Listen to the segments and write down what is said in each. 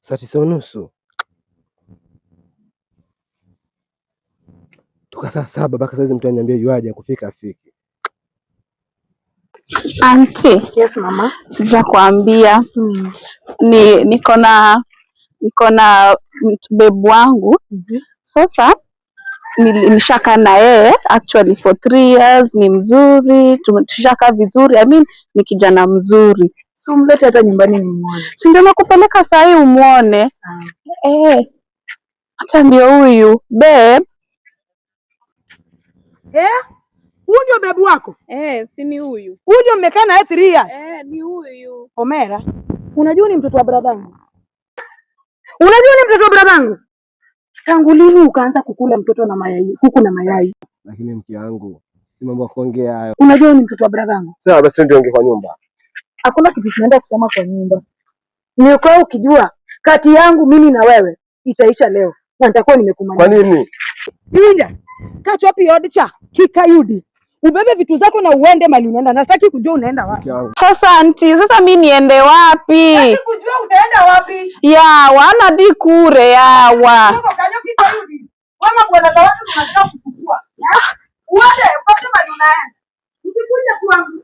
Saa 9:30 toka saa 7 mpaka sasa mtu ananiambia yuaje kufika afiki. Auntie. Yes mama. Sijakwambia. Niko na bebu wangu. Sasa nishakaa na yeye actually for 3 years. Ni mzuri, tumeshakaa vizuri. I mean ni kijana mzuri. So mlete hata nyumbani nimuone. Si ndio nakupeleka saa hii umuone. Hata ndio huyu babe. Huyu ndio bebu wako? Si ni huyu. Huyu ndio mmekaa naye 3 years? Ni huyu. Omera, unajua ni mtoto wa bradangu? Unajua ni mtoto wa bradangu? Tangu lini ukaanza kukula mtoto na mayai, kuku na mayai? Lakini mke wangu, si mambo ya kuongea hayo. Unajua ni mtoto wa bradangu? Sawa basi ndio ongea kwa nyumba. Hakuna kitu tunaenda kusema kwa nyumba. Ni kwa ukijua kati yangu mimi na wewe itaisha leo na nitakuwa nimekumaliza. Kwa nini? Inja, kacho wapi odicha, kika yudi. Ubebe vitu zako na uende mali unaenda. Nasitaki kujua unaenda wapi. Sasa auntie, sasa mimi niende wapi? Nasitaki kujua utaenda wapi. Ya, wana di kure yawa. Soko kanyo kika yudi. Wama bwana za watu tunataka kuchukua. Uende, upate mali unaenda. Usikuja kwangu.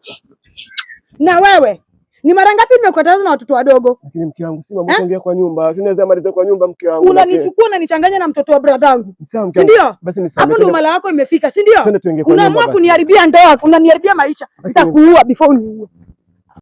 Na wewe, ni mara ngapi nimekukataza na watoto wadogo? Lakini mke wangu, si mambo kuongea kwa nyumba. Tunaweza maliza kwa nyumba mke wangu. Unanichukua na nichanganya na mtoto wa bradhangu. Si ndio? Basi ni sawa. Hapo ndo mala yako imefika, si ndio? Twende tuingie kwa nyumba. Unaamua kuniharibia ndoa, unaniharibia maisha. Nitakuua before uniue.